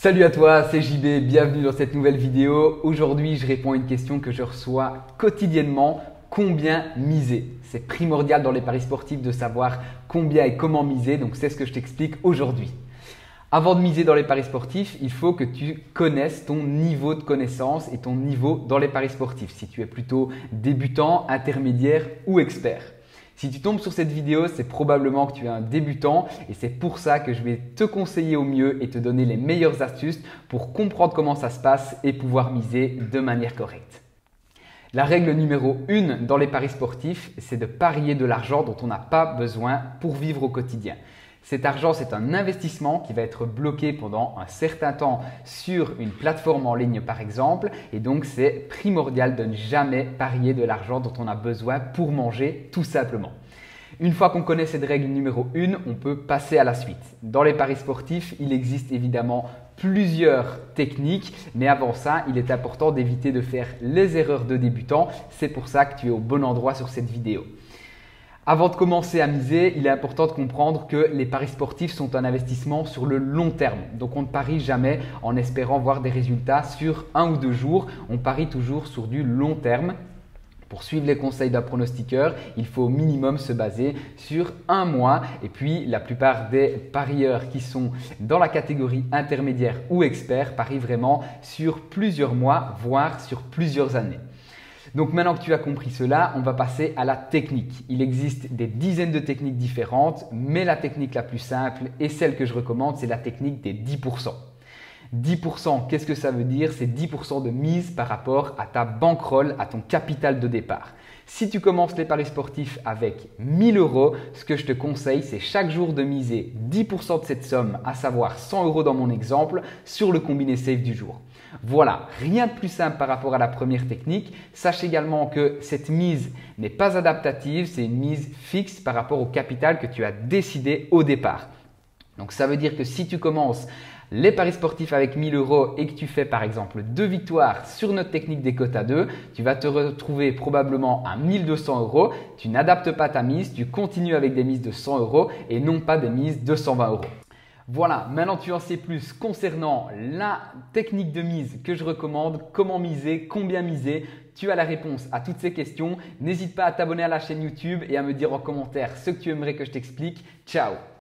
Salut à toi, c'est JB, bienvenue dans cette nouvelle vidéo. Aujourd'hui, je réponds à une question que je reçois quotidiennement. Combien miser? C'est primordial dans les paris sportifs de savoir combien et comment miser, donc c'est ce que je t'explique aujourd'hui. Avant de miser dans les paris sportifs, il faut que tu connaisses ton niveau de connaissance et ton niveau dans les paris sportifs. Si tu es plutôt débutant, intermédiaire ou expert. Si tu tombes sur cette vidéo, c'est probablement que tu es un débutant et c'est pour ça que je vais te conseiller au mieux et te donner les meilleures astuces pour comprendre comment ça se passe et pouvoir miser de manière correcte. La règle numéro 1 dans les paris sportifs, c'est de parier de l'argent dont on n'a pas besoin pour vivre au quotidien. Cet argent, c'est un investissement qui va être bloqué pendant un certain temps sur une plateforme en ligne par exemple et donc c'est primordial de ne jamais parier de l'argent dont on a besoin pour manger tout simplement. Une fois qu'on connaît cette règle numéro 1, on peut passer à la suite. Dans les paris sportifs, il existe évidemment plusieurs techniques, mais avant ça, il est important d'éviter de faire les erreurs de débutant. C'est pour ça que tu es au bon endroit sur cette vidéo. Avant de commencer à miser, il est important de comprendre que les paris sportifs sont un investissement sur le long terme. Donc on ne parie jamais en espérant voir des résultats sur 1 ou 2 jours. On parie toujours sur du long terme. Pour suivre les conseils d'un pronostiqueur, il faut au minimum se baser sur 1 mois. Et puis, la plupart des parieurs qui sont dans la catégorie intermédiaire ou expert parient vraiment sur plusieurs mois, voire sur plusieurs années. Donc maintenant que tu as compris cela, on va passer à la technique. Il existe des dizaines de techniques différentes, mais la technique la plus simple et celle que je recommande, c'est la technique des 10%. 10%, qu'est-ce que ça veut dire? C'est 10% de mise par rapport à ta bankroll, à ton capital de départ. Si tu commences les paris sportifs avec 1000 €, ce que je te conseille, c'est chaque jour de miser 10% de cette somme, à savoir 100 € dans mon exemple, sur le combiné safe du jour. Voilà, rien de plus simple par rapport à la première technique. Sache également que cette mise n'est pas adaptative, c'est une mise fixe par rapport au capital que tu as décidé au départ. Donc ça veut dire que si tu commences les paris sportifs avec 1000 € et que tu fais par exemple 2 victoires sur notre technique des cotes à 2, tu vas te retrouver probablement à 1200 €. Tu n'adaptes pas ta mise, tu continues avec des mises de 100 € et non pas des mises de 120 €. Voilà, maintenant tu en sais plus concernant la technique de mise que je recommande, comment miser, combien miser. Tu as la réponse à toutes ces questions. N'hésite pas à t'abonner à la chaîne YouTube et à me dire en commentaire ce que tu aimerais que je t'explique. Ciao!